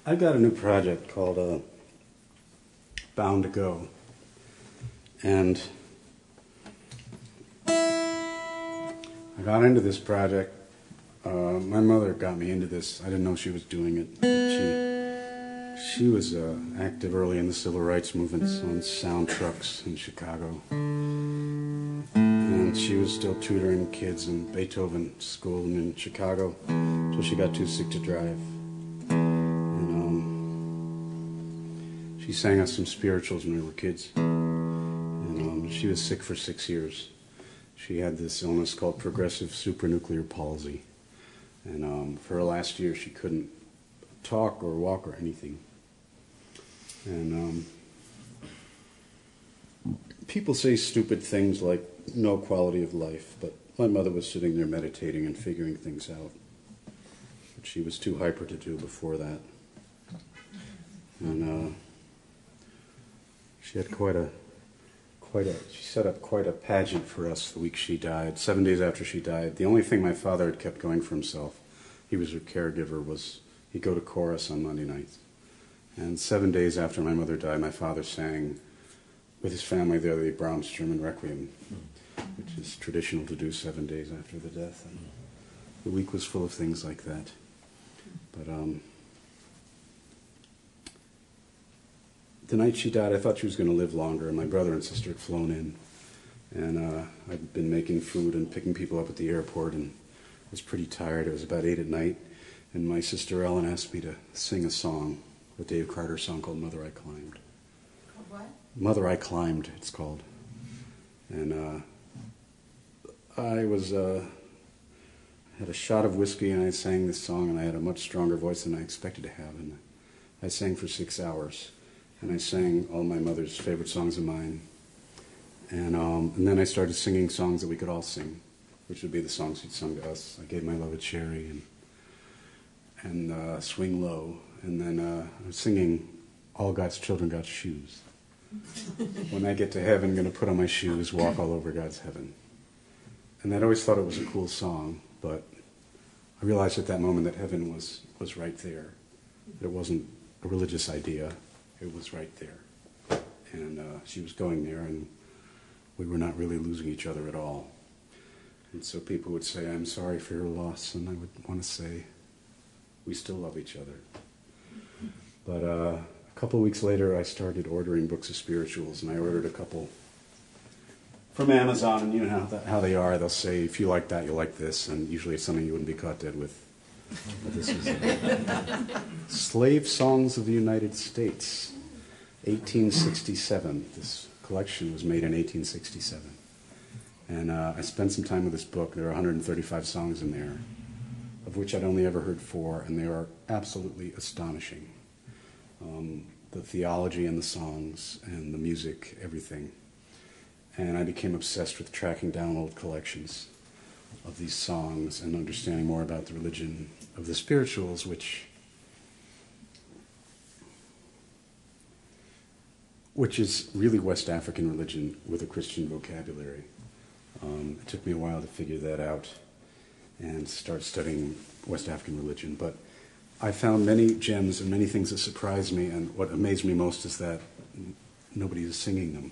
I've got a new project called Bound to Go. And I got into this project. My mother got me into this. I didn't know she was doing it. But she was active early in the civil rights movements on sound trucks in Chicago. And she was still tutoring kids in Beethoven school in Chicago until she got too sick to drive. She sang us some spirituals when we were kids. And she was sick for 6 years. She had this illness called progressive supranuclear palsy. And for her last year, she couldn't talk or walk or anything. And people say stupid things like no quality of life, but my mother was sitting there meditating and figuring things out. But she was too hyper to do before that. And she had she set up quite a pageant for us the week she died, 7 days after she died. The only thing my father had kept going for himself, he was her caregiver, was he'd go to chorus on Monday nights. And 7 days after my mother died, my father sang with his family there the Brahms German Requiem, which is traditional to do 7 days after the death. And the week was full of things like that. But the night she died, I thought she was going to live longer, and my brother and sister had flown in. And I'd been making food and picking people up at the airport, and I was pretty tired. It was about 8 at night, and my sister Ellen asked me to sing a song, a Dave Carter song called Mother I Climbed. Called what? Mother I Climbed, it's called. And I had a shot of whiskey, and I sang this song, and I had a much stronger voice than I expected to have. And I sang for 6 hours. And I sang all my mother's favorite songs of mine. And then I started singing songs that we could all sing, which would be the songs she'd sung to us. I Gave My Love a Cherry and Swing Low. And then I was singing All God's Children Got Shoes. When I get to heaven, I'm going to put on my shoes, walk all over God's heaven. And I'd always thought it was a cool song, but I realized at that moment that heaven was right there. It wasn't a religious idea. It was right there. And she was going there, and we were not really losing each other at all. And so people would say, I'm sorry for your loss, and I would want to say, we still love each other. But a couple of weeks later, I started ordering books of spirituals, and I ordered a couple from Amazon, and you know how they are. They'll say, if you like that, you'll like this, and usually it's something you wouldn't be caught dead with. But this is Slave Songs of the United States, 1867. This collection was made in 1867. And I spent some time with this book. There are 135 songs in there, of which I'd only ever heard 4, and they are absolutely astonishing. The theology in the songs and the music, everything. And I became obsessed with tracking down old collections of these songs and understanding more about the religion of the spirituals, which is really West African religion with a Christian vocabulary. It took me a while to figure that out and start studying West African religion, but I found many gems and many things that surprised me, and what amazed me most is that nobody is singing them.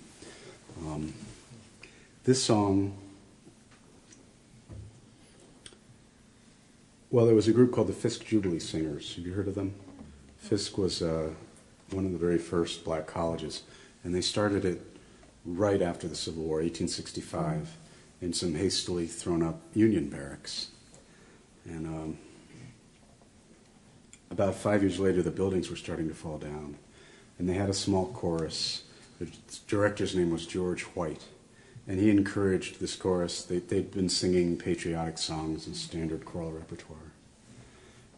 This song, well, there was a group called the Fisk Jubilee Singers. Have you heard of them? Fisk was one of the very first black colleges, and they started it right after the Civil War, 1865, in some hastily thrown up Union barracks. And about 5 years later, the buildings were starting to fall down, and they had a small chorus. The director's name was George White, and he encouraged this chorus. They'd been singing patriotic songs and standard choral repertoire,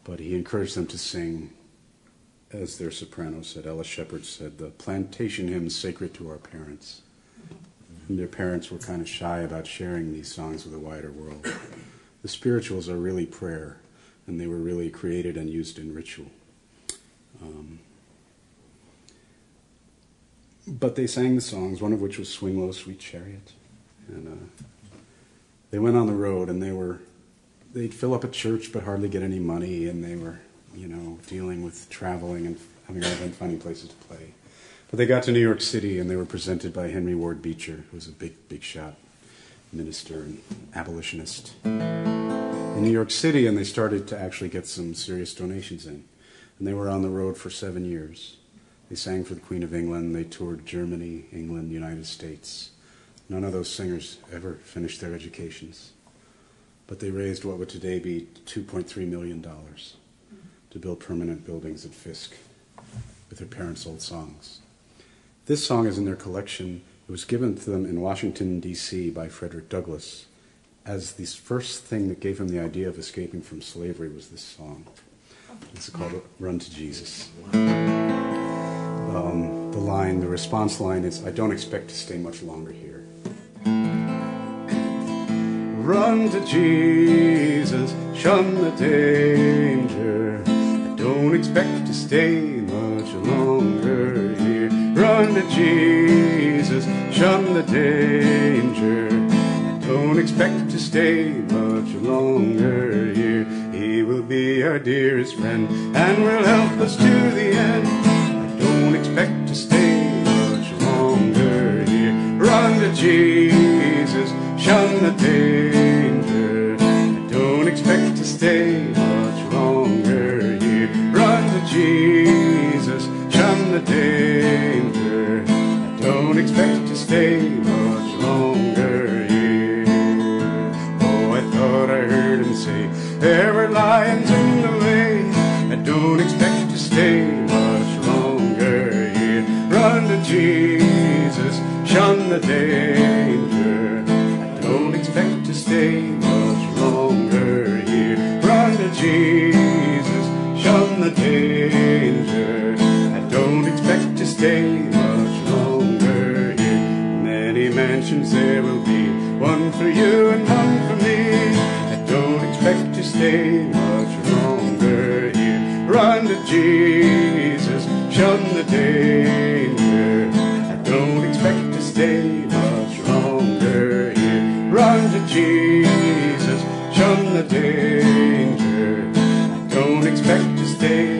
but he encouraged them to sing, as their soprano said, Ella Shepherd said, the plantation hymns sacred to our parents. And their parents were kind of shy about sharing these songs with a wider world. The spirituals are really prayer, and they were really created and used in ritual. But they sang the songs, one of which was Swing Low, Sweet Chariot. And they went on the road, and they'd fill up a church but hardly get any money, and they were dealing with traveling and having a hard time finding places to play. But they got to New York City, and they were presented by Henry Ward Beecher, who was a big shot minister and abolitionist in New York City, and they started to actually get some serious donations in. And they were on the road for 7 years. They sang for the Queen of England. They toured Germany, England, United States. None of those singers ever finished their educations. But they raised what would today be $2.3 million to build permanent buildings at Fisk with their parents' old songs. This song is in their collection. It was given to them in Washington, D.C. by Frederick Douglass as the first thing that gave him the idea of escaping from slavery was this song. It's called Run to Jesus. The response line is, I don't expect to stay much longer here. Run to Jesus, shun the danger. I don't expect to stay much longer here. Run to Jesus, shun the danger. I don't expect to stay much longer here. He will be our dearest friend and will help us to the end. I don't expect to stay much longer here. Run to Jesus, shun the danger. I don't expect to stay much longer here. Run to Jesus, shun the danger. I don't expect to stay much longer here. Oh, I thought I heard him say, there were lions in the way. I don't expect to stay much longer here. Run to Jesus, shun the danger. I don't expect to stay much longer here. Run to Jesus, shun the danger. I don't expect to stay much longer here. Many mansions there will be, one for you and one for me. I don't expect to stay much longer here. Run to Jesus, shun the danger. I don't expect to stay much longer here. Run to Jesus, shun the danger. I don't expect to stay